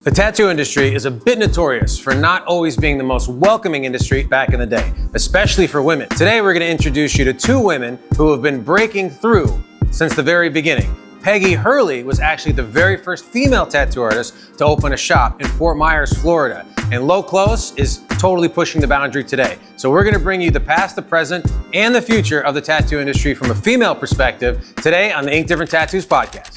The tattoo industry is a bit notorious for not always being the most welcoming industry back in the day, especially for women. Today, we're going to introduce you to two women who have been breaking through since the very beginning. Peggi Hurley was actually the very first female tattoo artist to open a shop in Fort Myers, Florida. And Klose is totally pushing the boundary today. So we're going to bring you the past, the present, and the future of the tattoo industry from a female perspective today on the Ink Different Tattoos podcast.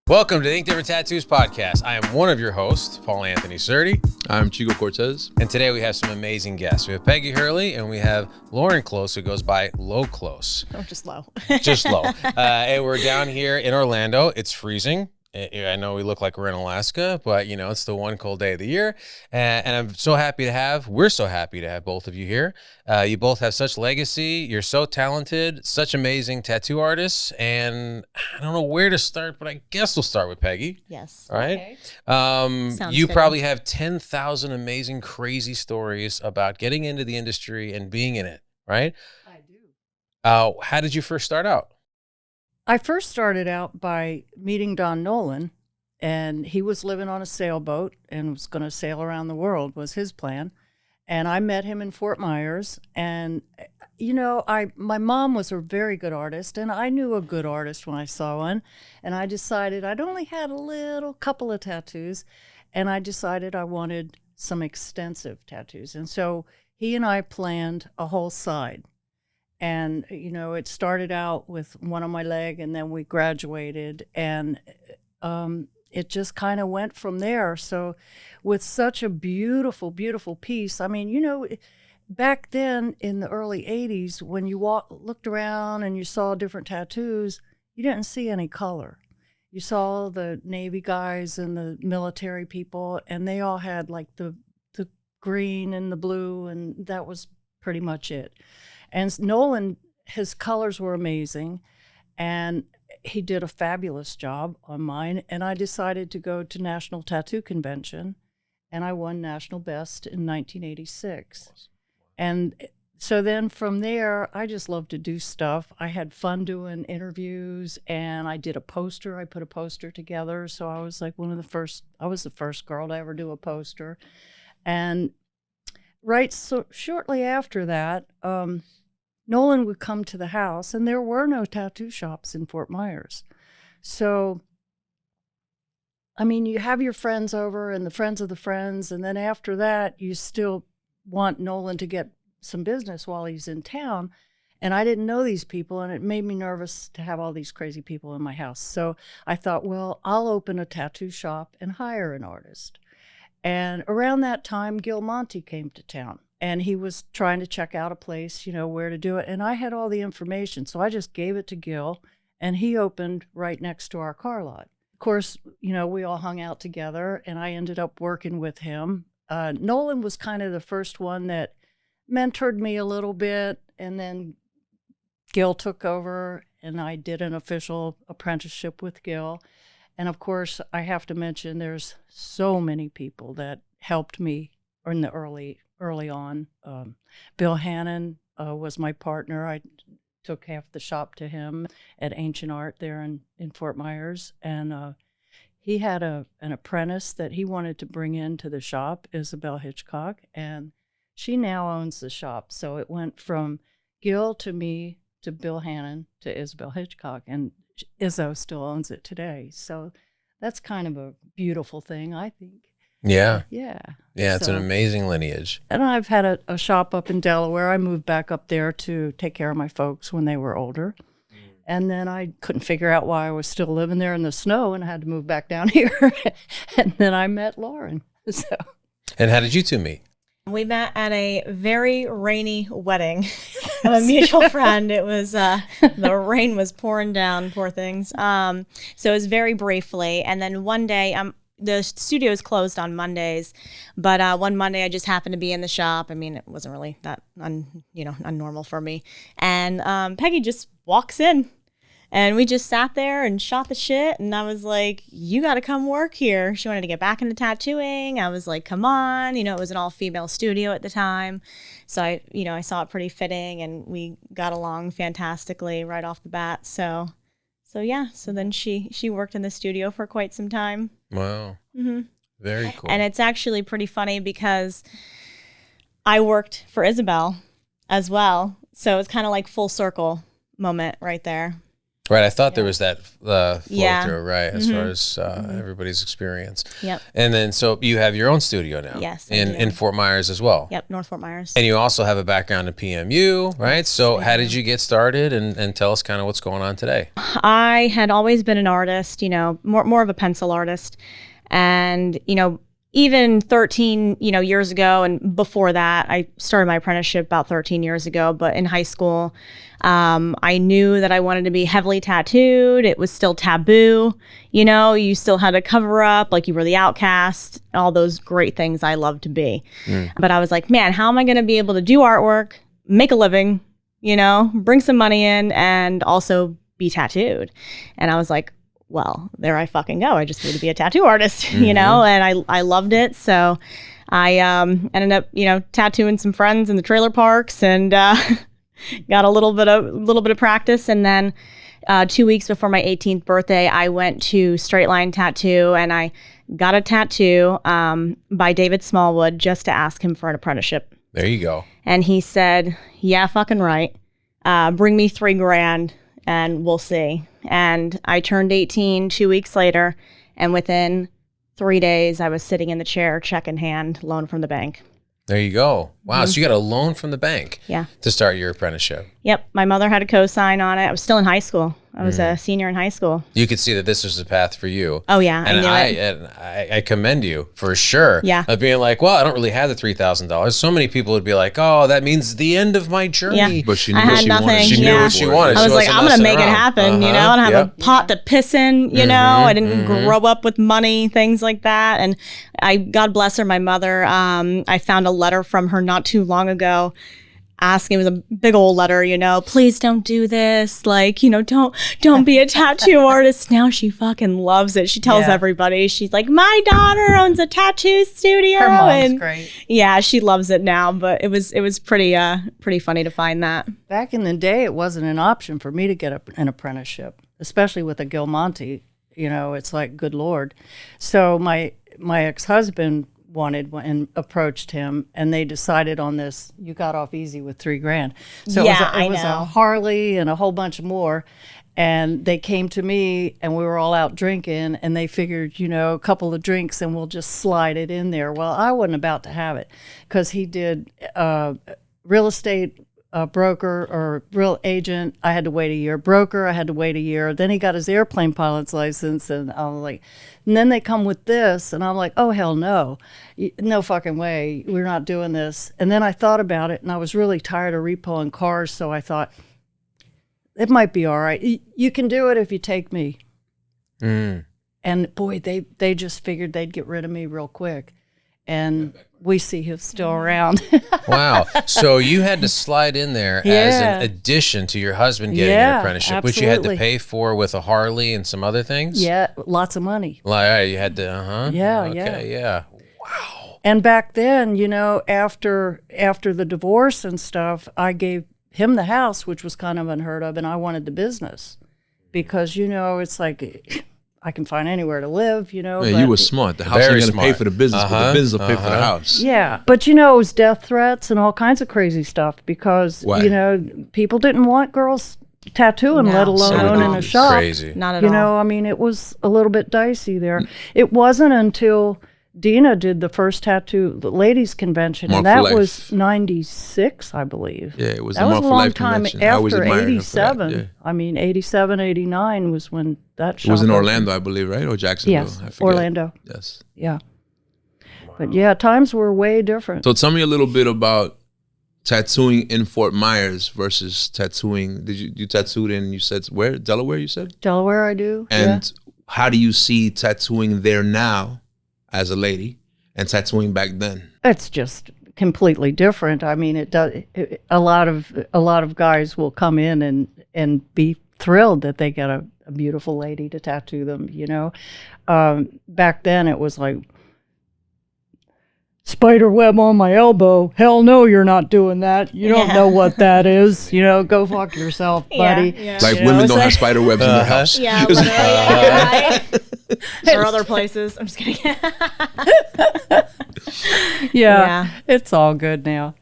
Welcome to the Ink Different Tattoos podcast. I am one of your hosts, Paul-Anthony Surdi. I'm Chico Cortez. And today we have some amazing guests. We have Peggi Hurley and we have Klose, who goes by Klose. Oh, just low. Just low. And we're down here in Orlando. It's freezing. I know we look like we're in Alaska, but you know, it's the one cold day of the year. And we're so happy to have both of you here. You both have such legacy. You're so talented, such amazing tattoo artists. And I don't know where to start, but I guess we'll start with Peggi. Yes. All right. Okay. You probably have 10,000 amazing, crazy stories about getting into the industry and being in it, right? I do. How did you first start out? I first started out by meeting Don Nolan, and he was living on a sailboat and was going to sail around the world, was his plan. And I met him in Fort Myers, and you know, my mom was a very good artist, and I knew a good artist when I saw one. And I decided I'd only had a couple of tattoos, and I decided I wanted some extensive tattoos. And so he and I planned a whole side. And, you know, it started out with one on my leg, and then we graduated, and it just kind of went from there. So with such a beautiful, beautiful piece, I mean, you know, back then in the early 80s, when you looked around and you saw different tattoos, you didn't see any color. You saw the Navy guys and the military people, and they all had like the green and the blue, and that was pretty much it. And Nolan, his colors were amazing, and he did a fabulous job on mine. And I decided to go to National Tattoo Convention, and I won National Best in 1986. And so then from there, I just loved to do stuff. I had fun doing interviews, and I did a poster. I put a poster together. So I was like I was the first girl to ever do a poster. And shortly after that, Nolan would come to the house, and there were no tattoo shops in Fort Myers. So, I mean, you have your friends over and the friends of the friends, and then after that, you still want Nolan to get some business while he's in town. And I didn't know these people, and it made me nervous to have all these crazy people in my house. So I thought, well, I'll open a tattoo shop and hire an artist. And around that time, Gil Monty came to town. And he was trying to check out a place, you know, where to do it. And I had all the information. So I just gave it to Gil, and he opened right next to our car lot. Of course, you know, we all hung out together, and I ended up working with him. Nolan was kind of the first one that mentored me a little bit. And then Gil took over, and I did an official apprenticeship with Gil. And of course, I have to mention there's so many people that helped me in the early on. Bill Hannon was my partner. I took half the shop to him at Ancient Art there in Fort Myers. And he had an apprentice that he wanted to bring into the shop, Isabel Hitchcock, and she now owns the shop. So it went from Gil to me to Bill Hannon to Isabel Hitchcock, and Izzo still owns it today. So that's kind of a beautiful thing, I think. Yeah. Yeah. Yeah, it's an amazing lineage. And I've had a shop up in Delaware. I moved back up there to take care of my folks when they were older. And then I couldn't figure out why I was still living there in the snow, and I had to move back down here. And then I met Lauren. So. And how did you two meet? We met at a very rainy wedding of a mutual friend. It was, the rain was pouring down, poor things. So it was very briefly. And then one day, the studio is closed on Mondays, but one Monday I just happened to be in the shop. I mean, it wasn't really that unnormal for me. And Peggi just walks in, and we just sat there and shot the shit. And I was like, "You got to come work here." She wanted to get back into tattooing. I was like, "Come on!" You know, it was an all-female studio at the time, so I saw it pretty fitting, and we got along fantastically right off the bat. So So yeah, so then she worked in the studio for quite some time. Wow. Mm-hmm. Very cool. And it's actually pretty funny because I worked for Isabel as well. So it's kind of like full circle moment right there. Right. I thought there was that flow Yeah. through, right, as far as everybody's experience. Yep. And then, so you have your own studio now. Yes, I In do. Fort Myers as well. Yep, North Fort Myers. And you also have a background in PMU, right? So I how do. did you get started, and tell us kind of what's going on today? I had always been an artist, more of a pencil artist. And, even 13, years ago and before that, I started my apprenticeship about 13 years ago, but in high school, I knew that I wanted to be heavily tattooed. It was still taboo. You still had to cover up, like you were the outcast, all those great things I love to be. But I was like, man, how am I going to be able to do artwork, make a living, bring some money in, and also be tattooed? And I was like, well, there I fucking go. I just need to be a tattoo artist, and I loved it. So I ended up, tattooing some friends in the trailer parks and got a little bit of practice. And then 2 weeks before my 18th birthday, I went to Straight Line Tattoo and I got a tattoo by David Smallwood just to ask him for an apprenticeship. There you go. And he said, yeah, fucking right. Bring me $3,000 and we'll see. And I turned 18 2 weeks later, and within 3 days, I was sitting in the chair, check in hand, loan from the bank. There you go. Wow. So you got a loan from the bank to start your apprenticeship. Yep. My mother had a co-sign on it. I was still in high school. I was a senior in high school. You could see that this was the path for you. Oh, yeah. And I knew it. I commend you for sure. Yeah. Of being like, well, I don't really have the $3,000. So many people would be like, oh, that means the end of my journey. Yeah. But she knew I what had she nothing. wanted. She knew what she wanted. I She was like, wasn't I'm going to messing make it around. happen. I don't have a pot to piss in, I didn't grow up with money, things like that. And God bless her, my mother, I found a letter from her not too long ago asking, it was a big old letter, please don't do this. Like, don't be a tattoo artist. Now she fucking loves it. She tells everybody, she's like, my daughter owns a tattoo studio. Her mom's great. Yeah, she loves it now, but it was pretty funny to find that. Back in the day, it wasn't an option for me to get an apprenticeship, especially with a Gilmonte. It's like, good Lord. So my ex-husband wanted and approached him, and they decided on this. You got off easy with $3,000. So it was a Harley and a whole bunch more. And they came to me, and we were all out drinking, and they figured, a couple of drinks and we'll just slide it in there. Well, I wasn't about to have it because he did real estate broker or real agent. I had to wait a year. Broker, I had to wait a year. Then he got his airplane pilot's license, and I was like, and then they come with this, and I'm like, oh, hell no. No fucking way. We're not doing this. And then I thought about it, and I was really tired of repoing cars, so I thought, it might be all right. You can do it if you take me. And boy, they just figured they'd get rid of me real quick. And we see him still around. Wow. So you had to slide in there as an addition to your husband getting an apprenticeship, which you had to pay for with a Harley and some other things? Yeah, lots of money. Like, you had to, Yeah. Wow. And back then, after the divorce and stuff, I gave him the house, which was kind of unheard of, and I wanted the business because, it's like, I can find anywhere to live, Yeah, you were smart. The house ain't going to pay for the business, but the business will pay for the house. Yeah. But, it was death threats and all kinds of crazy stuff because, people didn't want girls tattooing, let alone in a shop. Crazy. Not at all. It was a little bit dicey there. It wasn't until Dina did the first tattoo, the ladies' convention, and that was 96, I believe. Yeah, it was that a was Month a for long Life time convention. I always after admired her for 87. that, 87, 89 was when that shop It was in opened. Orlando, I believe, right? Or Jacksonville? Yes, I forget. Orlando. Yes. Yeah. But yeah, times were way different. So tell me a little bit about tattooing in Fort Myers versus tattooing. Did you tattooed in, you said, where? Delaware, you said? Delaware, I do. And how do you see tattooing there now as a lady and tattooing back then? It's just completely different. It does. A lot of guys will come in and be thrilled that they get a beautiful lady to tattoo them. Back then it was like spider web on my elbow. Hell no, you're not doing that. You don't know what that is. You know, go fuck yourself, buddy. Yeah. Like You know, women it's don't like- have spider webs in their house. Yeah, literally, right? Or other places. I'm just kidding. Yeah, it's all good now.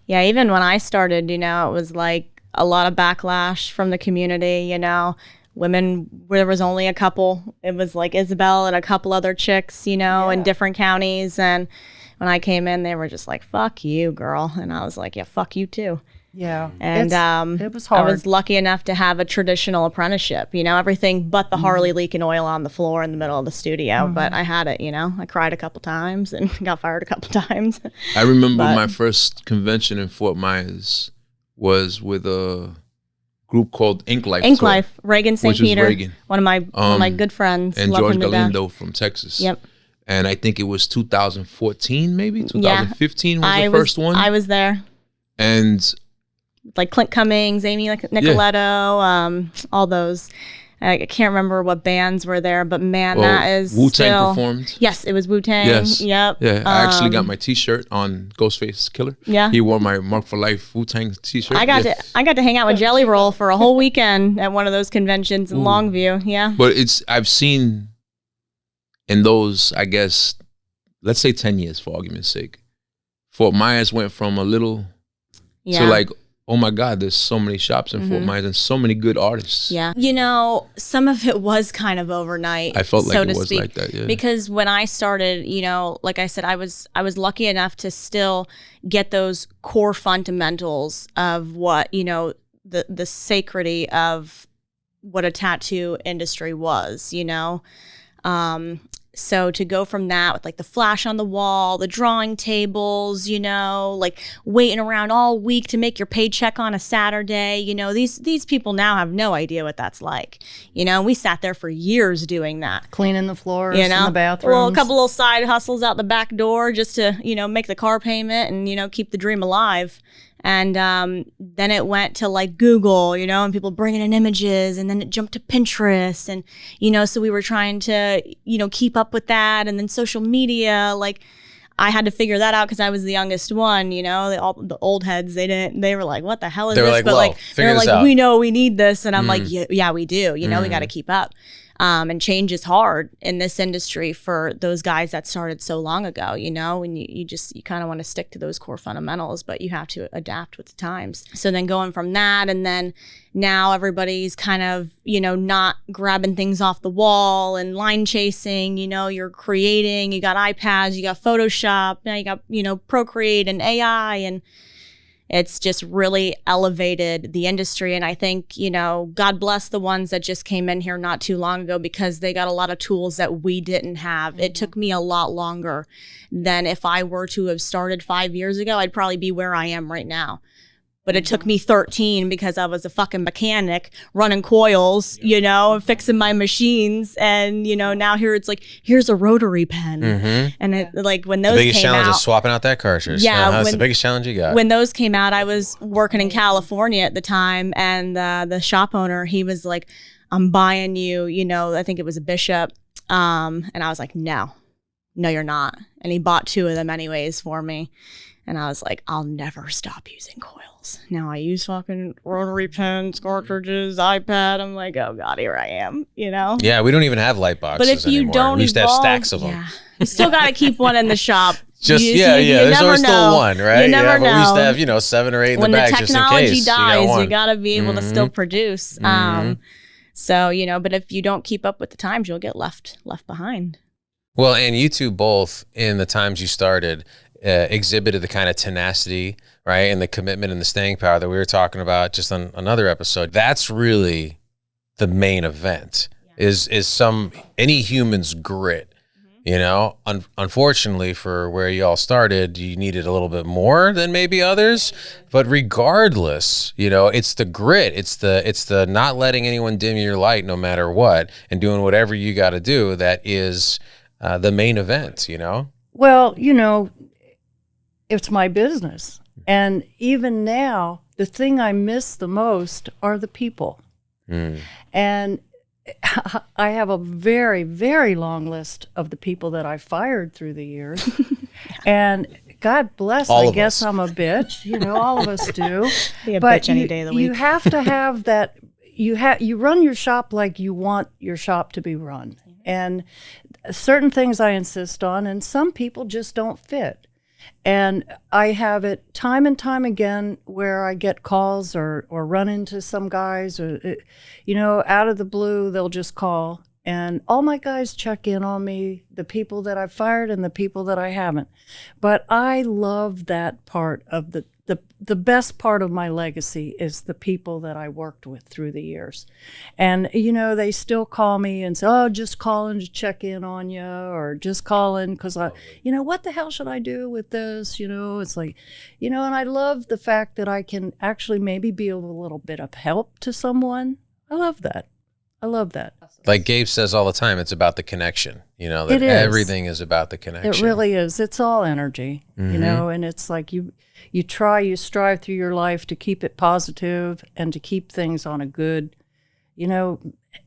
Yeah, even when I started, you know, it was like a lot of backlash from the community, you know. Women, there was only a couple. It was like Isabel and a couple other chicks, you know, in different counties. And when I came in, they were just like, fuck you, girl. And I was like, yeah, fuck you too. Yeah. And it was hard. I was lucky enough to have a traditional apprenticeship, you know, everything but the Harley leaking oil on the floor in the middle of the studio. But I had it, you know. I cried a couple times and got fired a couple times. I remember my first convention in Fort Myers was with a group called Ink Life. Ink Life, Reagan St. which was Peter, Reagan. one of my good friends. And Love George him to death. Galindo from Texas. Yep. And I think it was 2014, maybe 2015 was the first one. I was there. And Like Clint Cummings, Amy Nicoletto, all those. I can't remember what bands were there, but man, that is Wu-Tang still... performed. Yes, it was Wu-Tang. Yes. Yep. Yeah, I actually got my T-shirt on Ghostface Killer. Yeah. He wore my Mark for Life Wu-Tang T-shirt. I got to hang out with Jelly Roll for a whole weekend at one of those conventions in Longview. Yeah. But I've seen in those, I guess, let's say 10 years for argument's sake, Fort Myers went from a little to like, oh my God, there's so many shops in Fort Myers and so many good artists. Yeah. You know, some of it was kind of overnight. I felt like so it to was speak, like that, yeah. Because when I started, you know, like I said, I was lucky enough to still get those core fundamentals of what, you know, the sacredity of what a tattoo industry was, you know. So to go from that with like the flash on the wall, the drawing tables, you know, like waiting around all week to make your paycheck on a Saturday, you know, these people now have no idea what that's like. You know, we sat there for years doing that. Cleaning the floors, You know, in the bathrooms. well, a couple little side hustles out the back door just to, you know, make the car payment and, you know, keep the dream alive. And then it went to like Google, you know, and people bringing in images, and then it jumped to Pinterest. And, you know, so we were trying to, you know, keep up with that. And then social media, like I had to figure that out because I was the youngest one, you know, the old heads, they were like, what the hell is They were this? like, but whoa, like, figure they're this like, out. we know we need this. And I'm like, yeah, we do. You know, we got to keep up. And change is hard in this industry for those guys that started so long ago, you know, and you kind of want to stick to those core fundamentals, but you have to adapt with the times. So then going from that, and then now everybody's kind of, you know, not grabbing things off the wall and line chasing, you know, you're creating, you got iPads, you got Photoshop, now you got, you know, Procreate and AI, and it's just really elevated the industry. And I think, you know, God bless the ones that just came in here not too long ago, because they got a lot of tools that we didn't have. It took me a lot longer than if I were to have started 5 years ago. I'd probably be where I am right now. But it took me 13 because I was a fucking mechanic running coils, you know, fixing my machines. And, you know, now here it's like, here's a rotary pen. And it, like when those The biggest came challenge out, is swapping out that cartridge. Yeah, That's when- the biggest challenge you got. when those came out, I was working in California at the time, and the shop owner, he was like, I'm buying you, you know, I think it was a Bishop. And I was like, no, you're not. And he bought 2 of them anyways for me. And I was like, I'll never stop using coils. Now I use fucking rotary pens, cartridges, iPad. I'm like, oh God, here I am, you know? Yeah, we don't even have light boxes But if you anymore. don't We used to have evolve- stacks of them. Yeah. You still got to keep one in the shop. Just You there's never always know. still one, right? You never yeah, but we used to know. have, you know, 7 or 8 in When the the back just in technology case. dies, you you got to be able to still produce. So, you know, but if you don't keep up with the times, you'll get left behind. Well, and you two both, in the times you started, exhibited the kind of tenacity, right, and the commitment and the staying power that we were talking about just on another episode. That's really the main event. Is any human's grit. You know, unfortunately for where you all started, you needed a little bit more than maybe others. But regardless, you know, it's the grit. It's the not letting anyone dim your light no matter what, and doing whatever you got to do. That is the main event, you know? Well, you know, it's my business. And even now, the thing I miss the most are the people. And I have a very, very long list of the people that I fired through the years. And God bless, All I of guess us. I'm a bitch. You know, all of us do. Be a But bitch any day of the week. you have to have that. You run your shop like you want your shop to be run, and certain things I insist on, and some people just don't fit. And I have it time and time again where I get calls or run into some guys, or out of the blue they'll just call. And all my guys check in on me, the people that I've fired and the people that I haven't. But I love that part of the best part of my legacy is the people that I worked with through the years. And, they still call me and say, oh, just calling to check in on you, or just calling because what the hell should I do with this? It's like, and I love the fact that I can actually maybe be of a little bit of help to someone. I love that. Like Gabe says all the time, it's about the connection. That It is. everything is about the connection. It really is. It's all energy, and it's like you strive through your life to keep it positive and to keep things on a good,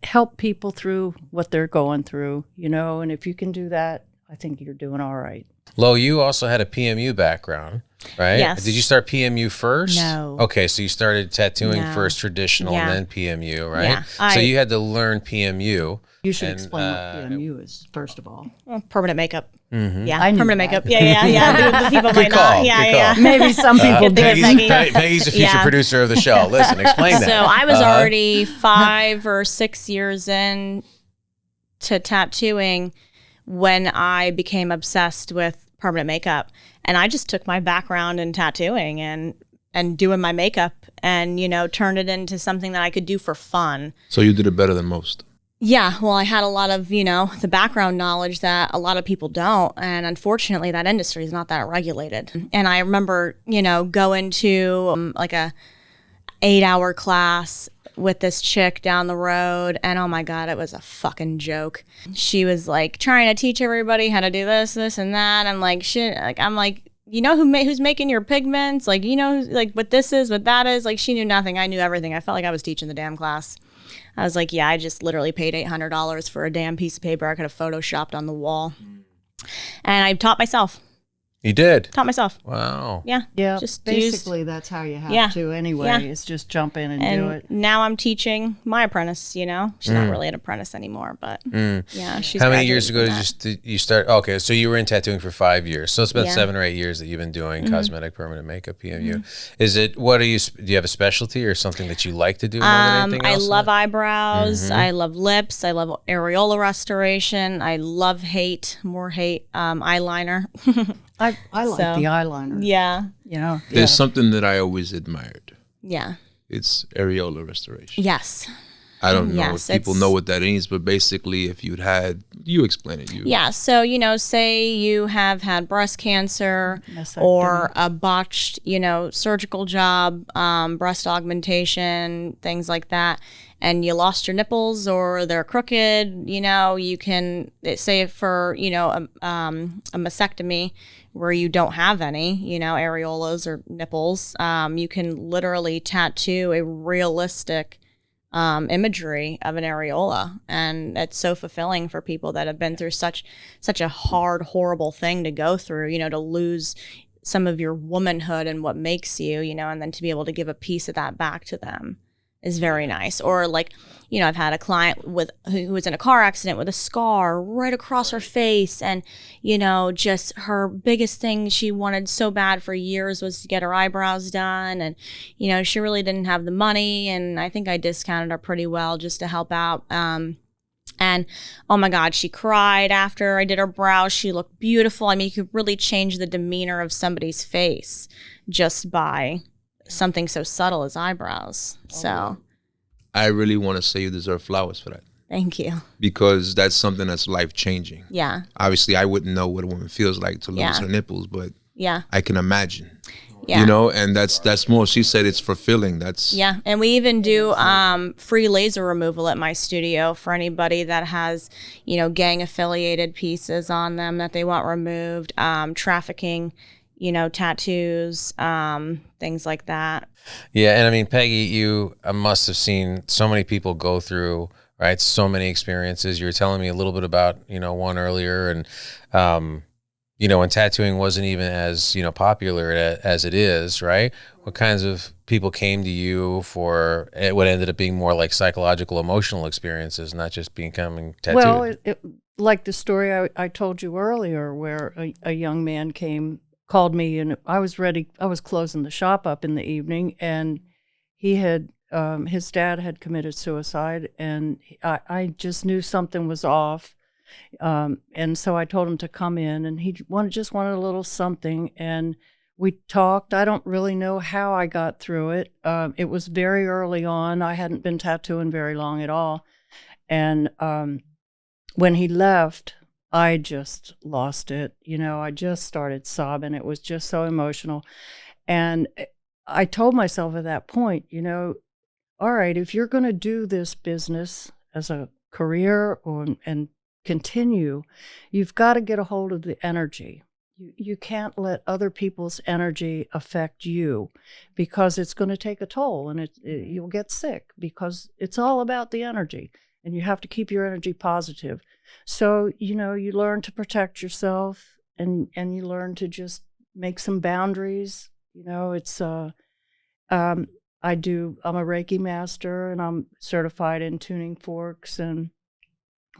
help people through what they're going through, and if you can do that, I think you're doing all right. Lo, you also had a PMU background, right? Yes. Did you start PMU first? No. Okay, so you started tattooing No. first traditional Yeah. and then PMU, right? Yeah, So you had to learn PMU. You should And, explain what PMU is, first of all. Permanent makeup. Mm-hmm. Yeah, I knew permanent that. makeup. Yeah. The people might call, not. Yeah, good yeah. call. Maybe some people Good thing do. it's Peggy. Peggy's a future Yeah. producer of the show. Listen, explain that. So I was already 5 or 6 years in to tattooing when I became obsessed with permanent makeup, and I just took my background in tattooing and doing my makeup and turned it into something that I could do for fun. So you did it better than most. Yeah, well, I had a lot of, the background knowledge that a lot of people don't. And unfortunately, that industry is not that regulated. And I remember, going to like a 8-hour class with this chick down the road. And oh my God, it was a fucking joke. She was like trying to teach everybody how to do this, and that. And like, shit, like, I'm like, who's making your pigments? Like, like what this is, what that is. Like, she knew nothing. I knew everything. I felt like I was teaching the damn class. I was like, yeah, I just literally paid $800 for a damn piece of paper I could have photoshopped on the wall. And I taught myself. You did? Taught myself. Wow. Yeah. Yeah, Just basically that's how you have to anyway, Yeah. is just jump in and do And it. now I'm teaching my apprentice, She's not really an apprentice anymore, but yeah, she's How many years ago graduated from did you start? Okay, so you were in tattooing for 5 years. So it's been Yeah. 7 or 8 years that you've been doing cosmetic permanent makeup, PMU. Is it, do you have a specialty or something that you like to do more than anything I else? love eyebrows. I love lips. I love areola restoration. I love eyeliner. I like So, the eyeliner. Yeah. There's something that I always admired. Yeah. It's areola restoration. Yes. I don't know Yes, if people it's- know what that means, but basically, if you explain it. Yeah. So, say you have had breast cancer Mastectomy. or a botched, surgical job, breast augmentation, things like that, and you lost your nipples or they're crooked, you can say for, a mastectomy where you don't have any, areolas or nipples, you can literally tattoo a realistic imagery of an areola, and it's so fulfilling for people that have been through such a hard, horrible thing to go through, to lose some of your womanhood and what makes you, and then to be able to give a piece of that back to them is very nice. Or like, I've had a client who was in a car accident with a scar right across her face, and just her biggest thing she wanted so bad for years was to get her eyebrows done, and she really didn't have the money, and I think I discounted her pretty well just to help out. And oh my God, she cried after I did her brows. She looked beautiful. I mean, you could really change the demeanor of somebody's face just by something so subtle as eyebrows. So I really want to say you deserve flowers for that, thank you. because that's something that's life changing. Yeah. Obviously, I wouldn't know what a woman feels like to lose Yeah. her nipples, but Yeah. I can imagine. Yeah. And that's more. She said it's fulfilling. That's Yeah, and we even do free laser removal at my studio for anybody that has, gang affiliated pieces on them that they want removed, trafficking, tattoos, things like that. Yeah, and I mean, Peggy, you must have seen so many people go through, right? So many experiences. You were telling me a little bit about, one earlier, and when tattooing wasn't even as, popular as it is, right? What kinds of people came to you for what ended up being more like psychological, emotional experiences, not just becoming tattooed? Well, like the story I told you earlier, where a young man called me, and I was closing the shop up in the evening, and he had, his dad had committed suicide, and I just knew something was off. And so I told him to come in, and he just wanted a little something, and we talked. I don't really know how I got through it. It was very early on. I hadn't been tattooing very long at all. And when he left, I just lost it. I just started sobbing. It was just so emotional. And I told myself at that point, all right, if you're going to do this business as a career and continue, you've got to get a hold of the energy. You can't let other people's energy affect you, because it's going to take a toll, and you'll get sick, because it's all about the energy, and you have to keep your energy positive. So, you learn to protect yourself, and you learn to just make some boundaries. It's I'm a Reiki master, and I'm certified in tuning forks, and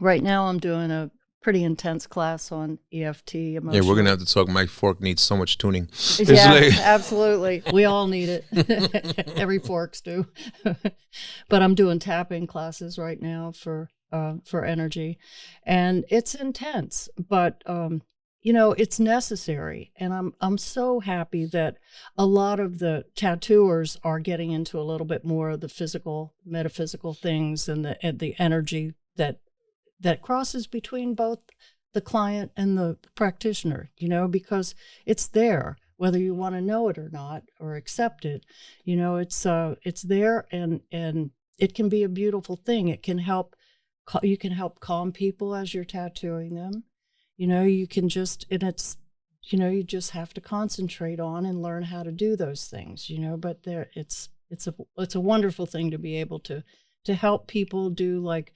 right now I'm doing a pretty intense class on EFT. Emotional. Yeah, we're going to have to talk. My fork needs so much tuning. Yeah, absolutely. We all need it. Every forks do. But I'm doing tapping classes right now for energy. And it's intense, but it's necessary. And I'm so happy that a lot of the tattooers are getting into a little bit more of the physical, metaphysical things, and the energy that crosses between both the client and the practitioner, because it's there, whether you want to know it or not, or accept it. It's there, and it can be a beautiful thing. It can help. You can help calm people as you're tattooing them. You can just, and it's, you just have to concentrate on and learn how to do those things. But it's a wonderful thing to be able to help people do, like,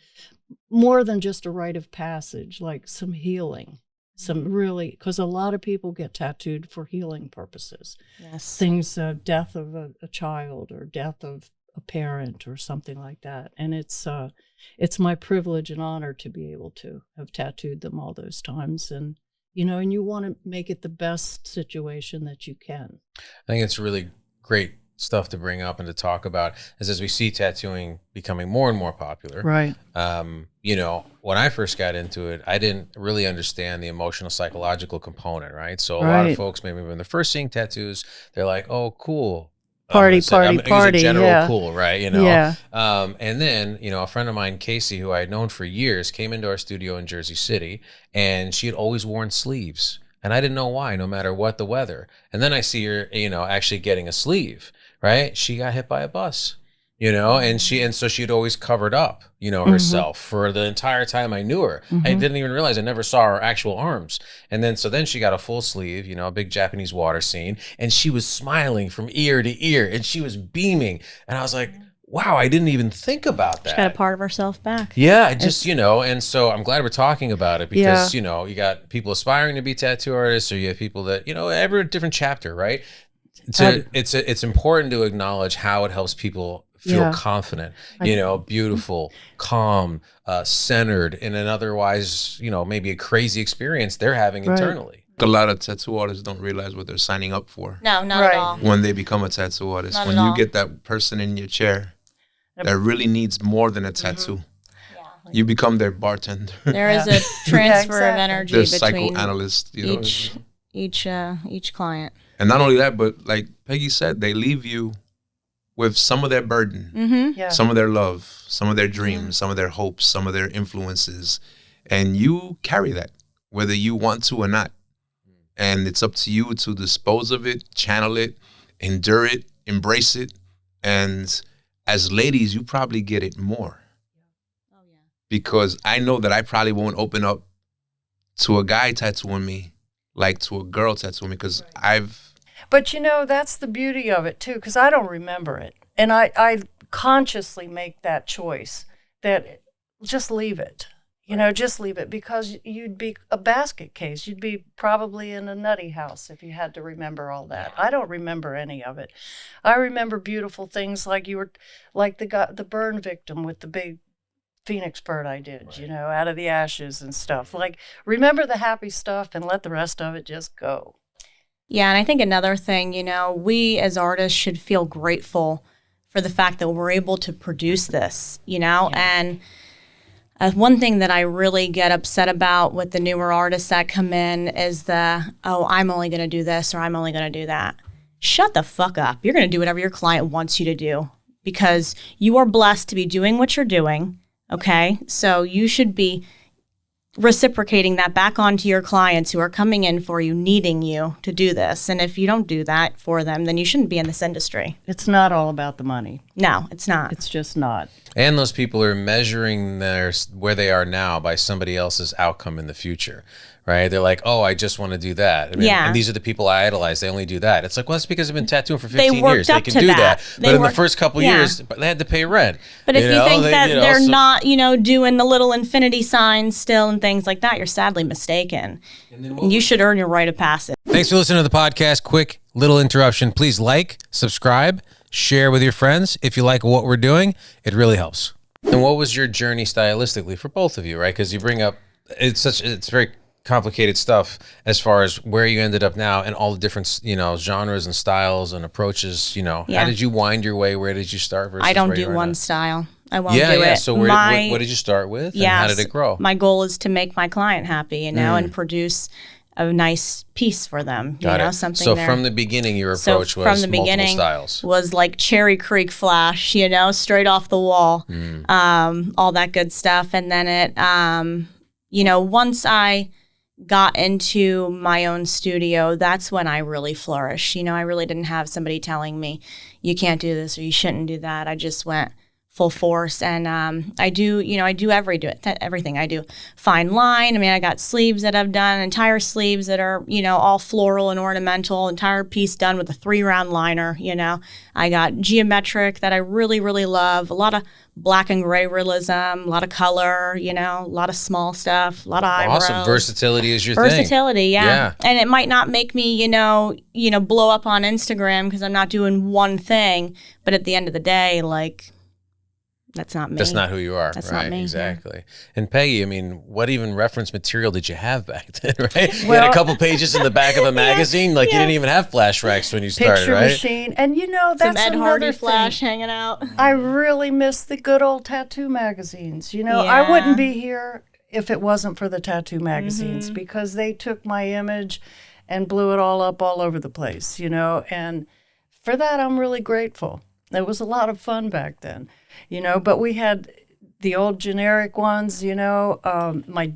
more than just a rite of passage, like some healing, because a lot of people get tattooed for healing purposes. Yes. Things, death of a child, or death of a parent, or something like that. And it's my privilege and honor to be able to have tattooed them all those times. And, and you want to make it the best situation that you can. I think it's really great stuff to bring up and to talk about, is as we see tattooing becoming more and more popular. Right. When I first got into it, I didn't really understand the emotional, psychological component, right? So a lot of folks, maybe when they're first seeing tattoos, they're like, oh, cool. Party. General yeah. Cool, right? Yeah. And then, a friend of mine, Casey, who I had known for years, came into our studio in Jersey City, and she had always worn sleeves. And I didn't know why, no matter what the weather. And then I see her, actually getting a sleeve, right? She got hit by a bus, and so she'd always covered up, herself for the entire time I knew her. I didn't even realize, I never saw her actual arms. And then she got a full sleeve, a big Japanese water scene, and she was smiling from ear to ear, and she was beaming. And I was like, wow, I didn't even think about that. She got a part of herself back. Yeah, and so I'm glad we're talking about it, because, you got people aspiring to be tattoo artists, or you have people that, every different chapter, right? It's important to acknowledge how it helps people feel confident, beautiful, calm, centered in an otherwise, maybe a crazy experience they're having internally. A lot of tattoo artists don't realize what they're signing up for. No, not at all. When they become a tattoo artist, Not when at you all. get that person in your chair that really needs more than a tattoo, you become their bartender. There is a transfer of energy Their between psychoanalyst, each client. And not only that, but like Peggy said, they leave you with some of their burden, some of their love, some of their dreams, some of their hopes, some of their influences. And you carry that, whether you want to or not. And it's up to you to dispose of it, channel it, endure it, embrace it. And as ladies, you probably get it more. Oh, yeah. Because I know that I probably won't open up to a guy tattooing me like to a girl tattooing me, because But that's the beauty of it too, because I don't remember it. And I consciously make that choice that just leave it. You know, just leave it, because you'd be a basket case. You'd be probably in a nutty house if you had to remember all that. I don't remember any of it. I remember beautiful things like the burn victim with the big phoenix bird I did, you know, out of the ashes and stuff. Like, remember the happy stuff and let the rest of it just go. Yeah, and I think another thing, you know, we as artists should feel grateful for the fact that we're able to produce this, you know, and one thing that I really get upset about with the newer artists that come in is I'm only going to do this or I'm only going to do that. Shut the fuck up. You're going to do whatever your client wants you to do, because you are blessed to be doing what you're doing, okay? So you should be reciprocating that back onto your clients who are coming in for you, needing you to do this. And if you don't do that for them, then you shouldn't be in this industry. It's not all about the money. No, it's not. It's just not. And those people are measuring where they are now by somebody else's outcome in the future, right? They're like, oh, I just want to do that. I mean, and these are the people I idolize. They only do that. It's like, well, that's because they've been tattooing for 15 years. They can do that. But in the first couple years, they had to pay rent. But if you think that they're not, you know, doing the little infinity signs still and things like that, you're sadly mistaken. And you should earn your right of passage. Thanks for listening to the podcast. Quick little interruption. Please like, subscribe, share with your friends. If you like what we're doing, it really helps. And what was your journey stylistically for both of you, right? Because you bring up, it's very complicated stuff as far as where you ended up now and all the different, you know, genres and styles and approaches, you know. How did you wind your way? Where did you start versus I don't where do you are one now? style. I won't do it. Yeah. So what did you start with and how did it grow? My goal is to make my client happy, you know, and produce a nice piece for them. Got you know, it. something So there. from the beginning, your approach was from the multiple beginning styles. Was like Cherry Creek Flash, you know, straight off the wall, all that good stuff. And then it, you know, once I got into my own studio, that's when I really flourished. You know, I really didn't have somebody telling me, you can't do this or you shouldn't do that. I just went full force. And I do everything. I do fine line. I mean, I got sleeves that I've done, entire sleeves that are, you know, all floral and ornamental, entire piece done with a 3-round liner, you know. I got geometric that I really, really love. A lot of black and gray realism, a lot of color, you know, a lot of small stuff, a lot of eyebrows. Awesome. Versatility is your thing. Versatility, yeah. And it might not make me, you know, blow up on Instagram because I'm not doing one thing. But at the end of the day, like, that's not me. That's not who you are. That's right, not me. Exactly. Yeah. And Peggy, I mean, what even reference material did you have back then, right? You had a couple pages in the back of a magazine. Like, you didn't even have flash racks when you started, Picture right? machine. And, you know, that's Some Ed another Hardy thing. flash hanging out. I really miss the good old tattoo magazines. You know, I wouldn't be here if it wasn't for the tattoo magazines because they took my image and blew it all up all over the place, you know. And for that, I'm really grateful. It was a lot of fun back then, you know, but we had the old generic ones, you know. My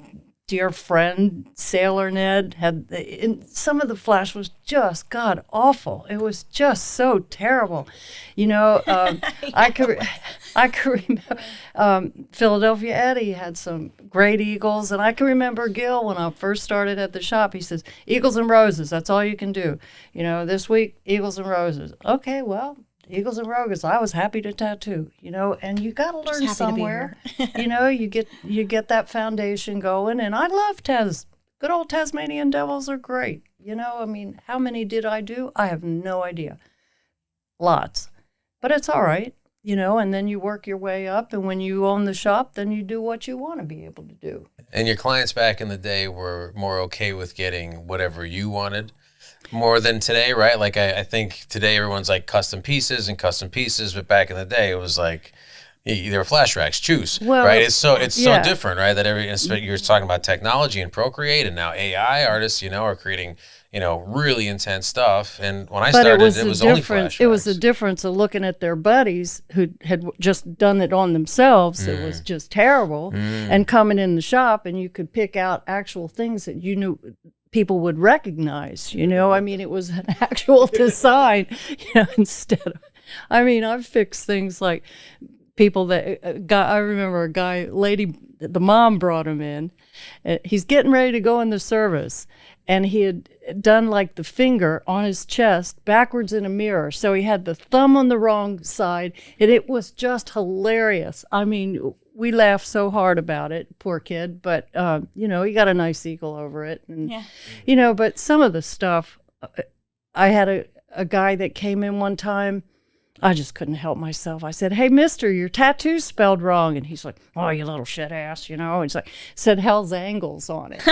dear friend Sailor Ned had some of the flash was just god awful. It was just so terrible, you know. I could remember Philadelphia Eddie had some great eagles, and I can remember Gil when I first started at the shop. He says, "Eagles and roses. That's all you can do. You know, this week Eagles and roses." Okay, well. Eagles and roses. I was happy to tattoo, you know, and you got to learn somewhere. You know, you get that foundation going, and I love good old Tasmanian devils are great. You know, I mean, how many did I do? I have no idea. Lots, but it's all right, you know. And then you work your way up, and when you own the shop, then you do what you want to be able to do. And your clients back in the day were more okay with getting whatever you wanted. More than today, right? Like I think today everyone's like custom pieces, but back in the day it was like there were flash racks, choose, right? It's so different, right? That you're talking about technology and Procreate, and now AI artists, you know, are creating, you know, really intense stuff. And when I started, it was only flash racks. It was the difference of looking at their buddies who had just done it on themselves. It was just terrible, and coming in the shop, and you could pick out actual things that you knew people would recognize, you know. I mean, it was an actual design, you know, instead of, I mean, I've fixed things like people that, I remember the mom brought him in, he's getting ready to go in the service, and he had done like the finger on his chest backwards in a mirror. So he had the thumb on the wrong side, and it was just hilarious. I mean, we laugh so hard about it, poor kid. But you know, he got a nice eagle over it, and you know. But some of the stuff, I had a guy that came in one time. I just couldn't help myself. I said, "Hey, mister, your tattoo's spelled wrong." And he's like, "Oh, you little shit ass," you know. He's like, said Hell's Angles on it.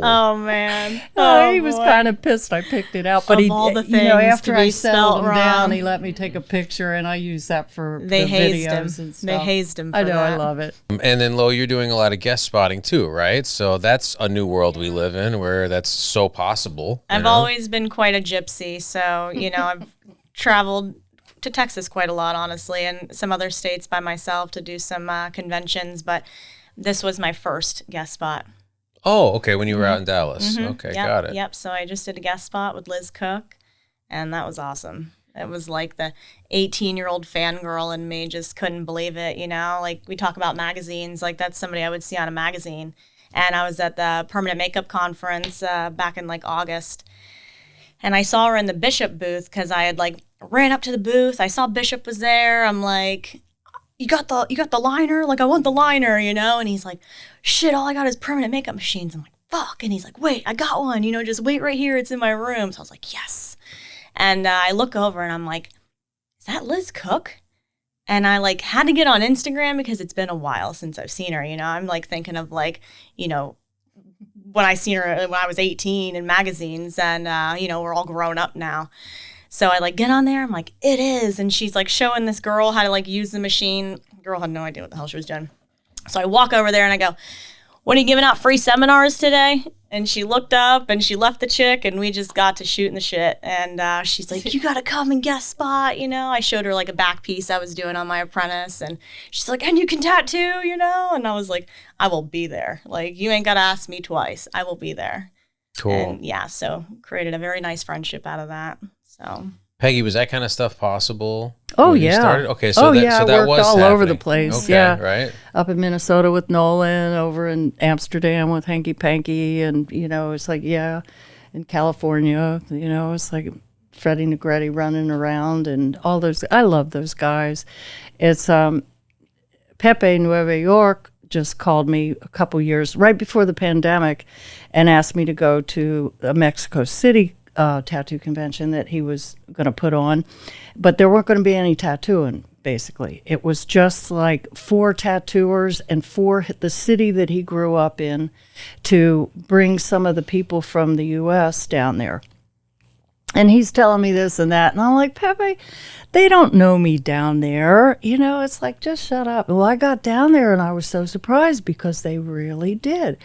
Oh, man. He was kind of pissed I picked it out. But of all the things, you know, after to be I settled him wrong. down, he let me take a picture, and I use that for They the hazed videos him. and stuff. They hazed him for I know, that. I love it. And then, Lo, you're doing a lot of guest spotting too, right? So that's a new world we live in where that's so possible. I've always been quite a gypsy, so, you know, I've traveled to Texas quite a lot, honestly, and some other states by myself to do some conventions, but this was my first guest spot. Oh, okay, when you were out in Dallas. Okay, got it. Yep, so I just did a guest spot with Liz Cook, and that was awesome. It was like the 18-year-old fangirl in me just couldn't believe it, you know? Like, we talk about magazines, like that's somebody I would see on a magazine. And I was at the Permanent Makeup Conference back in like August, and I saw her in the Bishop booth because I had like ran up to the booth. I saw Bishop was there. I'm like, you got the liner? Like, I want the liner, you know? And he's like, shit, all I got is permanent makeup machines. I'm like, fuck. And he's like, wait, I got one, you know, just wait right here. It's in my room. So I was like, yes. And I look over and I'm like, is that Liz Cook? And I like had to get on Instagram because it's been a while since I've seen her, you know? I'm like thinking of like, you know, when I seen her when I was 18 in magazines, and you know, we're all grown up now. So I like get on there, I'm like, it is. And she's like showing this girl how to like use the machine. The girl had no idea what the hell she was doing. So I walk over there and I go, when are you giving out free seminars today? And she looked up and she left the chick, and we just got to shooting the shit. And she's like, you got to come and guest spot, you know? I showed her like a back piece I was doing on my apprentice, and she's like, and you can tattoo, you know? And I was like, I will be there. Like, you ain't got to ask me twice. I will be there. Cool. And yeah, so created a very nice friendship out of that. So Peggy, was that kind of stuff possible? Oh, when you yeah. started? Okay, so I that worked was all happening. over the place. Okay, yeah, right. Up in Minnesota with Nolan, over in Amsterdam with Hanky Panky, and you know, it's like in California, you know, it's like Freddie Negretti running around and all those. I love those guys. It's Pepe Nueva York just called me a couple years right before the pandemic and asked me to go to a Mexico City tattoo convention that he was going to put on, but there weren't going to be any tattooing. Basically, it was just like 4 tattooers and 4 the city that he grew up in, to bring some of the people from the U.S. down there. And he's telling me this and that, and I'm like, Pepe, they don't know me down there. You know, it's like, just shut up. Well, I got down there and I was so surprised because they really did.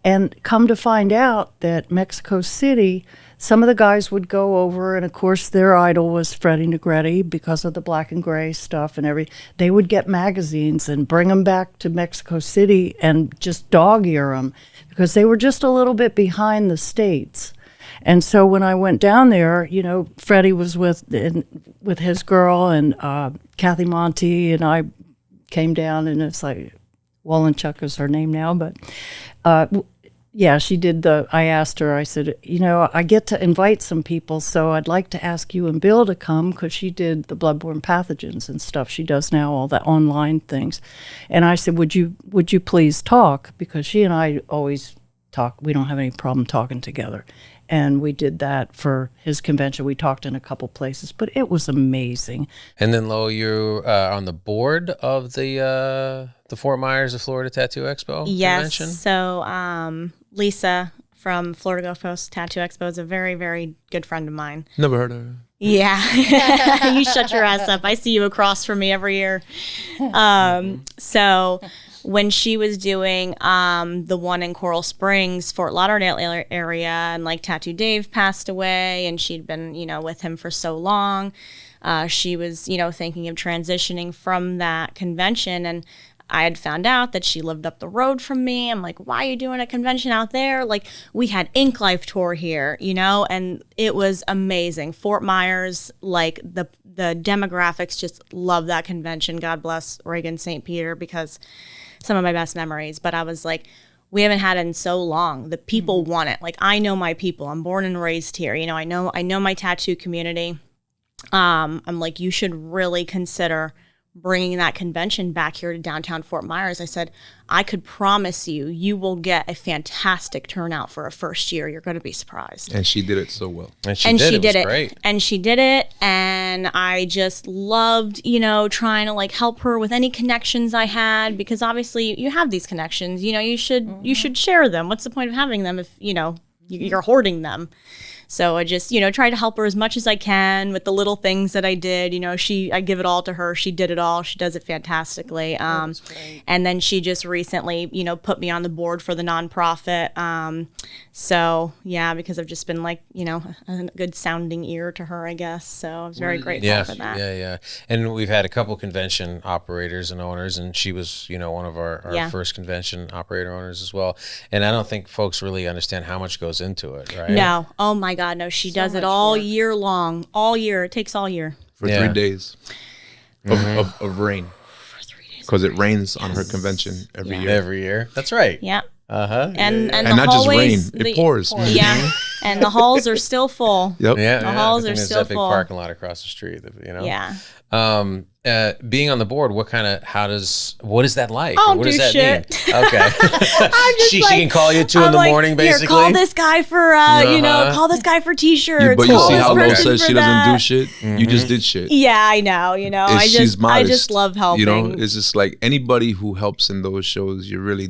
And come to find out that Mexico City, some of the guys would go over, and of course their idol was Freddie Negretti because of the black and gray stuff and everything. They would get magazines and bring them back to Mexico City and just dog ear them because they were just a little bit behind the States. And so when I went down there, you know, Freddie was with his girl, and Kathy Monty and I came down, and it's like, Wallenchuk is her name now, but yeah, she did I asked her, I said, you know, I get to invite some people, so I'd like to ask you and Bill to come, because she did the bloodborne pathogens and stuff. She does now all the online things. And I said, would you please talk? Because she and I always talk. We don't have any problem talking together. And we did that for his convention. We talked in a couple places, but it was amazing. And then, Lo, you're on the board of the Fort Myers of Florida Tattoo Expo convention? Yes. So Lisa from Florida Gulf Coast Tattoo Expo is a very, very good friend of mine. Never heard of her. Yeah. You shut your ass up. I see you across from me every year. So when she was doing the one in Coral Springs, Fort Lauderdale area, and like Tattoo Dave passed away, and she'd been, you know, with him for so long, she was, you know, thinking of transitioning from that convention. And I had found out that she lived up the road from me. I'm like, why are you doing a convention out there? Like, we had Ink Life tour here, you know, and it was amazing. Fort Myers, like the demographics just love that convention. God bless Reagan St. Peter, because some of my best memories. But I was like, we haven't had it in so long. The people want it. Like, I know my people. I'm born and raised here. You know, I know my tattoo community. I'm like, you should really consider bringing that convention back here to downtown Fort Myers, I said, I could promise you, you will get a fantastic turnout for a first year. You're going to be surprised. And she did it so well. And she did it. Great. And she did it. And I just loved, you know, trying to like help her with any connections I had, because obviously you have these connections, you know, you should share them. What's the point of having them if, you know, you're hoarding them? So I just, you know, try to help her as much as I can with the little things that I did. You know, I give it all to her. She did it all. She does it fantastically. And then she just recently, you know, put me on the board for the nonprofit. So yeah, because I've just been like, you know, a good sounding ear to her, I guess. So I was very grateful for that. Yeah. And we've had a couple convention operators and owners, and she was, you know, one of our first convention operator owners as well. And I don't think folks really understand how much goes into it, right? No. Oh my God, no. She does it all year long. All year. It takes all year. For 3 days of rain. For 3 days. Because it rains on her convention every year. Every year. That's right. Yeah. And the not hallways, just rain, it pours. Yeah. And the halls are still full. Yep. The halls are still that big full. parking lot across the street, you know? Yeah. Being on the board, what is that like? I don't what do does that shit. mean? Okay. she can call you at 2 in the like, morning, basically. Here, call this guy for, you know, call this guy for t-shirts. But you call see this how Lo person says for she that. doesn't do shit? You just did shit. Yeah, I know, you know. I just love helping. You know, it's just like anybody who helps in those shows, you're really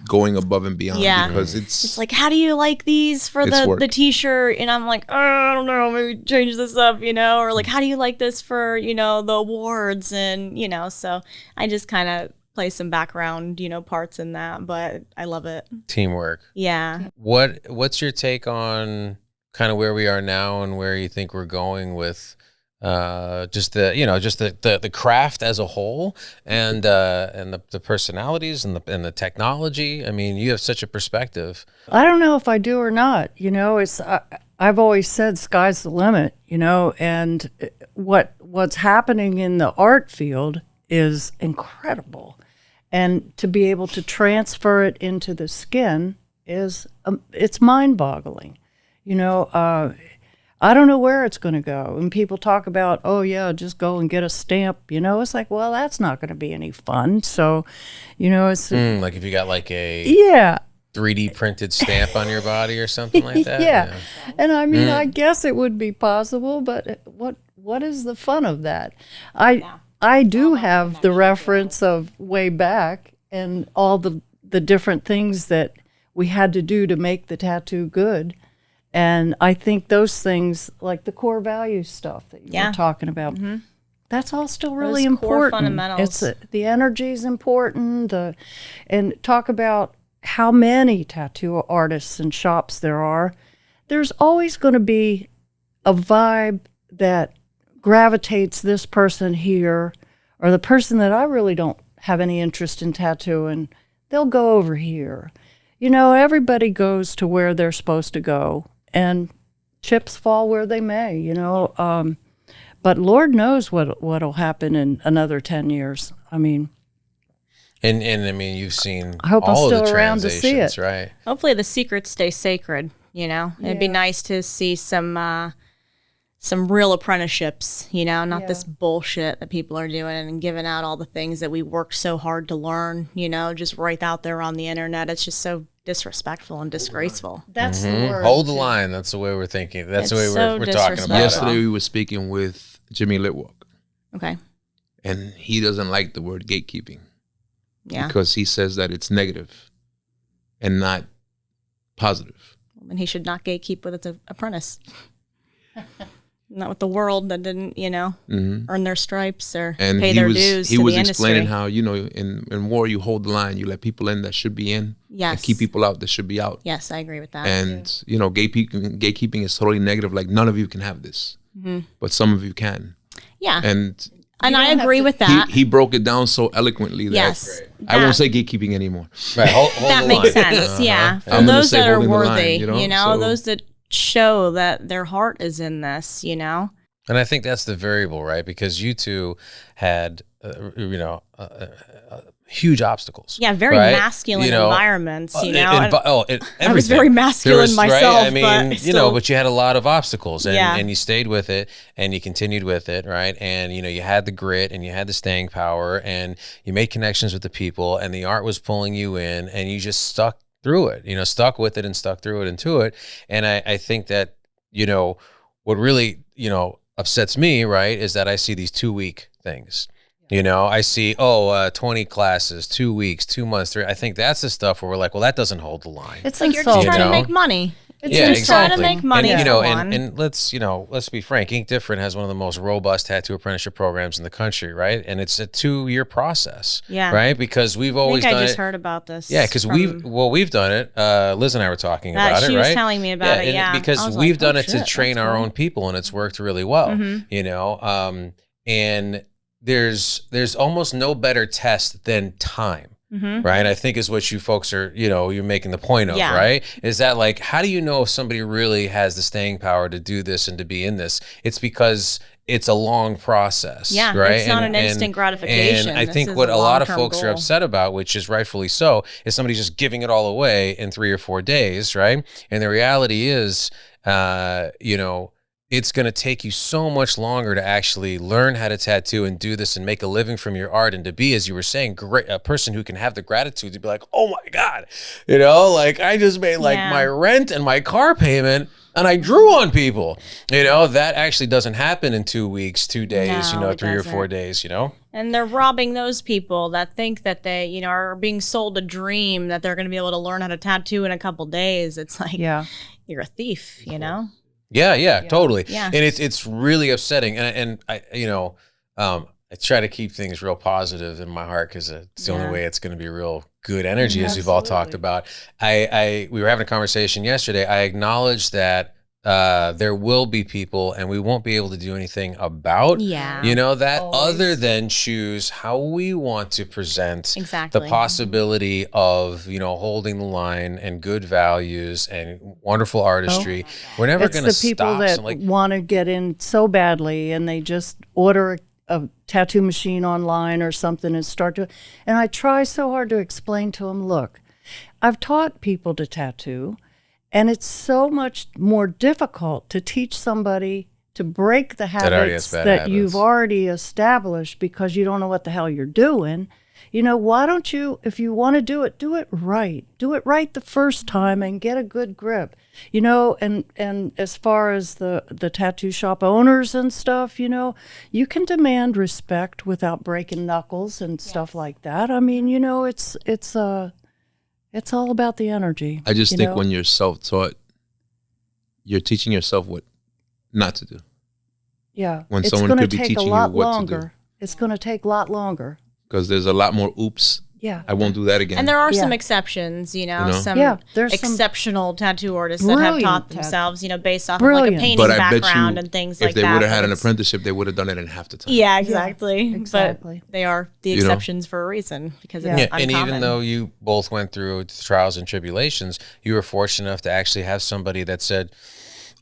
going above and beyond, because it's like, how do you like these for the t-shirt? And I'm like, oh, I don't know, maybe change this up, you know, or like, how do you like this for, you know, the awards? And, you know, so I just kind of play some background, you know, parts in that, but I love it. Teamwork. Yeah. What's your take on kind of where we are now and where you think we're going with just the craft as a whole, and the personalities and the technology? I mean, you have such a perspective. I don't know if I do or not. You know, I've always said sky's the limit. You know, and what's happening in the art field is incredible, and to be able to transfer it into the skin is it's mind-boggling. You know. I don't know where it's going to go. And people talk about, oh, yeah, just go and get a stamp. You know, it's like, well, that's not going to be any fun. So, you know, it's... like if you got like a 3D printed stamp on your body or something like that? Yeah. And I mean, I guess it would be possible, but what is the fun of that? I do have the reference of way back and all the different things that we had to do to make the tattoo good. And I think those things, like the core value stuff that you were talking about, that's all still really important. Core fundamentals. The energy is important. And talk about how many tattoo artists and shops there are. There's always going to be a vibe that gravitates this person here, or the person that I really don't have any interest in tattooing, they'll go over here. You know, everybody goes to where they're supposed to go. And chips fall where they may, you know. But Lord knows what'll happen in another 10 years. I mean, and I mean, you've seen I hope all I'm of still the around to see transitions, it. Right? Hopefully the secrets stay sacred, you know. It'd be nice to see some real apprenticeships, you know, not this bullshit that people are doing and giving out all the things that we worked so hard to learn, you know, just right out there on the internet. It's just so disrespectful and disgraceful. That's the word. Hold the line. That's the way we're thinking. That's the way so we're talking about it. Yesterday we were speaking with Jimmy Litwalk. Okay. And he doesn't like the word gatekeeping. Yeah. Because he says that it's negative and not positive. And he should not gatekeep with its apprentice. Not with the world that didn't, you know, earn their stripes or pay their dues to the industry. He was explaining how, you know, in war you hold the line. You let people in that should be in. Yes. And keep people out that should be out. Yes, I agree with that. And, you know, gatekeeping is totally negative. Like, none of you can have this. But some of you can. Yeah. And I agree with that. He broke it down so eloquently that I won't say gatekeeping anymore. Right. Hold that the makes line. sense. Yeah. For I'm gonna those say that are holding the line, worthy, you know, so- those that show that their heart is in this, you know. And I think that's the variable, right? Because you two had, huge obstacles. Yeah, very right? masculine environments, everything. I was very masculine myself, right? I mean, but still. but you had a lot of obstacles and you stayed with it and you continued with it, right? And, you had the grit and you had the staying power and you made connections with the people and the art was pulling you in and you just stuck through it, stuck with it and stuck through it and to it. And I think that, what really, upsets me, right, is that I see these 2-week things. I see, 20 classes, 2 weeks, 2 months, 3. I think that's the stuff where we're like, well, that doesn't hold the line. It's like you're just trying to make money. Exactly. Trying to make money. And let's be frank. Ink Different has one of the most robust tattoo apprenticeship programs in the country, right? And it's a 2-year process, right? Because we've always done it. I just heard about this. Yeah, because we've done it. Liz and I were talking about it, right? She was telling me about it. Yeah, because we've done it to train our own people, and it's worked really well. And there's almost no better test than time. Right. I think is what you folks are, you're making the point of, right? Is that like, how do you know if somebody really has the staying power to do this and to be in this? It's because it's a long process. Yeah. Right. It's not an instant gratification. And I think what a lot of folks are upset about, which is rightfully so, is somebody just giving it all away in 3 or 4 days. Right. And the reality is, it's going to take you so much longer to actually learn how to tattoo and do this and make a living from your art and to be, as you were saying, a person who can have the gratitude to be like, oh my God, like I just made my rent and my car payment and I drew on people. That actually doesn't happen in 2 weeks, 2 days, 3 or 4 days, And they're robbing those people that think that they, are being sold a dream that they're going to be able to learn how to tattoo in a couple days. It's like, you're a thief, Yeah, totally. Yeah. And it's really upsetting. And I try to keep things real positive in my heart because it's the only way it's going to be real good energy, as we've all talked about. We were having a conversation yesterday. I acknowledge that there will be people and we won't be able to do anything about that other than choose how we want to present the possibility of holding the line and good values and wonderful artistry. We're never going to stop. It's the people that want to get in so badly and they just order a tattoo machine online or something and I try so hard to explain to them, look, I've taught people to tattoo. And it's so much more difficult to teach somebody to break the habits that you've already established because you don't know what the hell you're doing. Why don't you, if you want to do it right. Do it right the first time and get a good grip. And as far as the tattoo shop owners and stuff, you can demand respect without breaking knuckles and stuff like that. I mean, it's all about the energy. I just think when you're self-taught, you're teaching yourself what not to do. Yeah. When someone could be teaching you what to do. It's going to take a lot longer. Because there's a lot more oops. Yeah. I won't do that again. And there are some exceptions, there's exceptional tattoo artists that have taught themselves, based off of like a painting background and things like that. If they would have had an apprenticeship, they would have done it in half the time. Yeah, exactly. But they are the exceptions for a reason because it's uncommon. And even though you both went through trials and tribulations, you were fortunate enough to actually have somebody that said,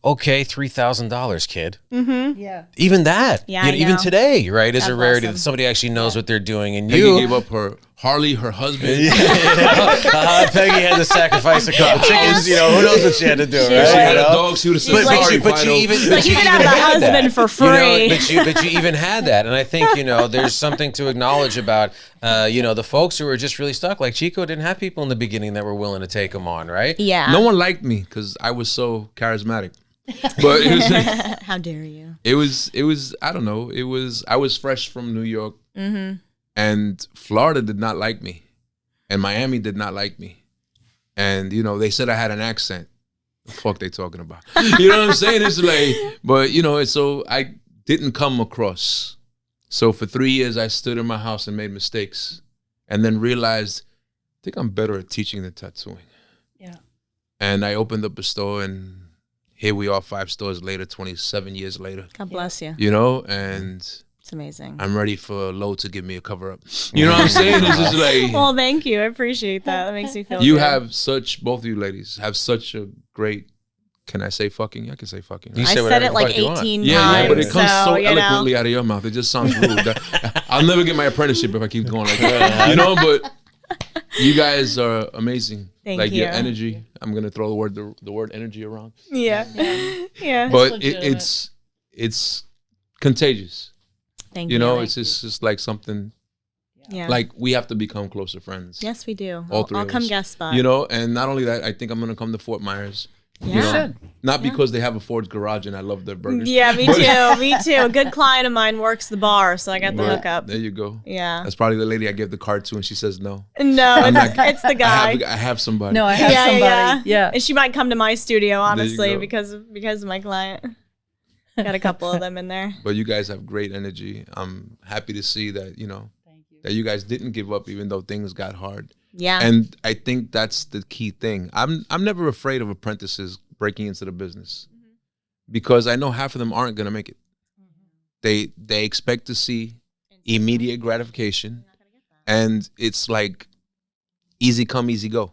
okay, $3,000, kid. Mm-hmm. Yeah. Even that. Yeah, even today, right, is a rarity that somebody actually knows what they're doing. And Peggy gave up her Harley, her husband. Peggy had to sacrifice a couple chickens. Who knows what she had to do, right? She had a dog. She would have said, sorry, but you even have the husband for free. But you even had that. And I think, there's something to acknowledge about, the folks who were just really stuck. Like Chico didn't have people in the beginning that were willing to take him on, right? Yeah. No one liked me because I was so charismatic. But it was how dare you? It was I don't know. I was fresh from New York. Mm-hmm. And Florida did not like me. And Miami did not like me. And, they said I had an accent. The fuck they talking about? You know what I'm saying? It's like, but, so I didn't come across. So for 3 years, I stood in my house and made mistakes. And then realized, I think I'm better at teaching than tattooing. Yeah. And I opened up a store and here we are 5 stores later, 27 years later. God bless you. And it's amazing. I'm ready for Lo to give me a cover up. You know what I'm saying? It's just like. Well, thank you. I appreciate that. That makes me feel You good. have both of you ladies have such a great Can I say fucking? Yeah, I can say fucking. You I say said whatever it the like fuck you want. 18 Yeah, times. but it comes so you know. eloquently out of your mouth. It just sounds rude. I'll never get my apprenticeship if I keep going like that. You know, but you guys are amazing. Thank like your you. energy. I'm gonna throw the word energy around. Yeah. Yeah. But legitimate. it's contagious. Thank you. You know, it's just like something Yeah. like we have to become closer friends. Yes, we do. All three I'll of come us. guest spot. You know, and not only that, I think I'm gonna come to Fort Myers. Yeah. You know, should. not because they have a Ford's garage and I love their burgers. Yeah, me too. Me too. A good client of mine works the bar, so I got the But hookup. there you go. Yeah. That's probably the lady I give the card to, and she says no. No, I'm it's, not- it's the guy. I have somebody. No, I have Yeah, somebody. yeah. And she might come to my studio, honestly, go. because of my client. Got a couple of them in there. But you guys have great energy. I'm happy to see that, that you guys didn't give up even though things got hard. Yeah. And I think that's the key thing. I'm never afraid of apprentices breaking into the business because I know half of them aren't going to make it. They expect to see immediate gratification, and it's like easy come, easy go.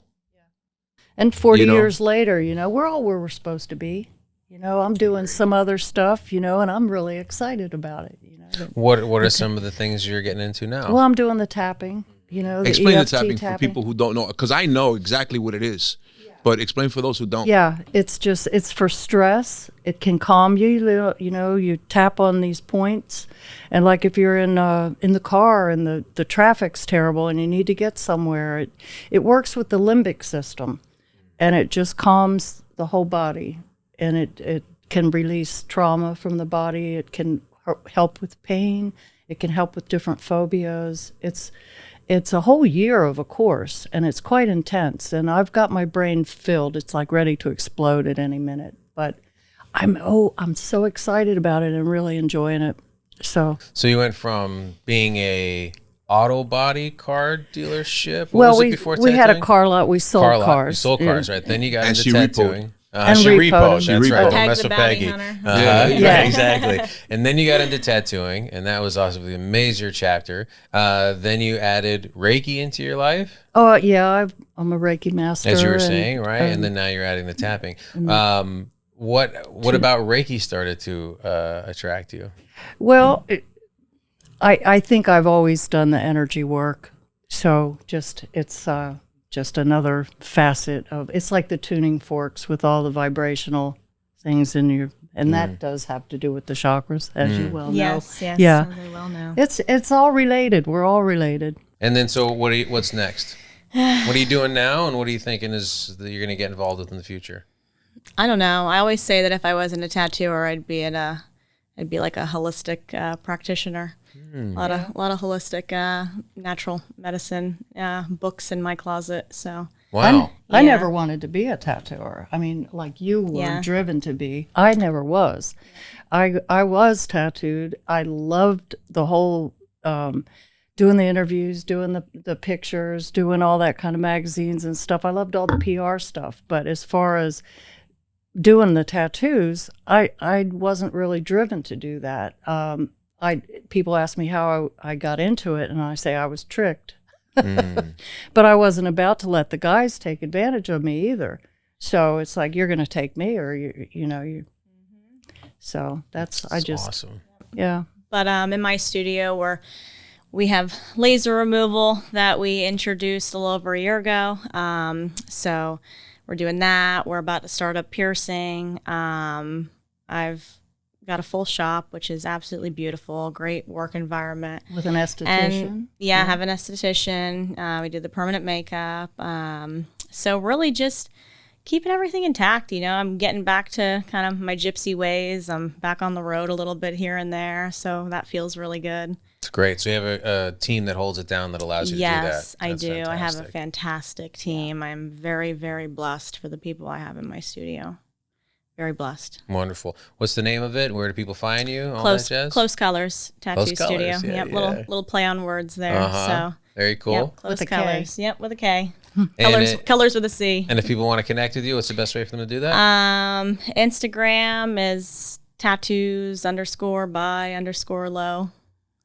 And 40 You know? years later, we're all where we're supposed to be. I'm doing some other stuff, and I'm really excited about it. What are some of the things you're getting into now? Well, I'm doing the tapping, the Explain EFT the tapping for people who don't know, because I know exactly what it is. But explain for those who don't. Yeah, it's for stress. It can calm you. You tap on these points, and like if you're in the car and the traffic's terrible and you need to get somewhere, it works with the limbic system, and it just calms the whole body, and it can release trauma from the body. It can help with pain. It can help with different phobias. It's a whole year of a course, and it's quite intense. And I've got my brain filled. It's like ready to explode at any minute. But I'm so excited about it and really enjoying it. So you went from being a auto body car dealership. What well, was it we before we had a tattooing? car lot. We sold Car lot. cars. You sold cars, right? Then you got And into she repoed. tattooing. And She repoed. repoed. She That's right. repoed. Don't mess Peg the with bounty Peggy. hunter. Yeah. Exactly. And then you got into tattooing, and that was also the major chapter. Then you added Reiki into your life, Oh yeah, I'm a Reiki master. as you were and- saying, right? And then now you're adding the tapping. What about Reiki started to attract you? Well, I think I've always done the energy work, so it's just another facet of. It's like the tuning forks with all the vibrational things in your, and that does have to do with the chakras, as you well know. Yes, yes. Yeah. I very well know. It's all related. We're all related. And then, so what's next? What are you doing now, and what are you thinking is that you're going to get involved with in the future? I don't know. I always say that if I wasn't a tattooer, I'd be like a holistic practitioner. A lot of holistic natural medicine books in my closet. So Wow. I Yeah. never wanted to be a tattooer. I mean, like you were Yeah. driven to be. I never was. I was tattooed. I loved the whole doing the interviews, doing the pictures, doing all that kind of magazines and stuff. I loved all the PR stuff. But as far as doing the tattoos, I wasn't really driven to do that. People ask me how I got into it, and I say I was tricked. But I wasn't about to let the guys take advantage of me either. So it's like, you're going to take me, or you. So that's awesome. yeah. But in my studio, we have laser removal that we introduced a little over a year ago. So we're doing that. We're about to start up piercing. I've got a full shop, which is absolutely beautiful. Great work environment. With an esthetician. And I have an esthetician. We do the permanent makeup. So really just keeping everything intact. I'm getting back to kind of my gypsy ways. I'm back on the road a little bit here and there. So that feels really good. It's great. So you have a team that holds it down that allows you to do that. Yes, I That's do. I have a fantastic. fantastic team. I'm very, very blessed for the people I have in my studio. Very blessed. Wonderful. What's the name of it? Where do people find you? All Close, that jazz? Close Colors Tattoo Close Colors, Studio. yeah, Yep, yeah. little play on words there. Uh-huh. So Very cool. yep, Close With a K. Colors. Yep, with a K. And Colors with a C. And if people want to connect with you, what's the best way for them to do that? Instagram is tattoos_by_low.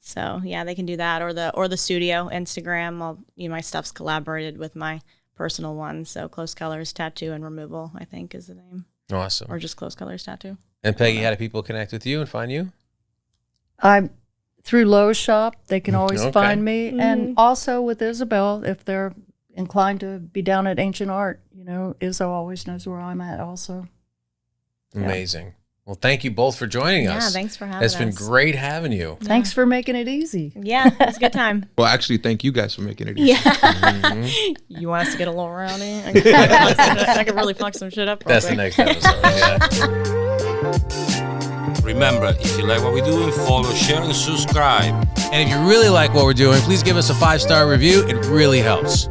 So yeah, they can do that, or the studio Instagram. My stuff's collaborated with my personal one. So Close Colors Tattoo and Removal, I think, is the name. Awesome. or just close colors tattoo. And Peggy, how do people connect with you and find you? I'm through Lowe's shop. They can always Okay. find me. And also with Isabel, if they're inclined to be down at Ancient Art, Izzo always knows where I'm at also. Amazing. Well, thank you both for joining us. Yeah, thanks for having It's us. been great having you. Thanks for making it easy. Yeah, it was a good time. Well, actually, thank you guys for making it easy. Yeah. You want us to get a little rowdy? I could really fuck some shit up. That's the next episode. Yeah. Remember, if you like what we're doing, follow, share, and subscribe. And if you really like what we're doing, please give us a 5-star review. It really helps.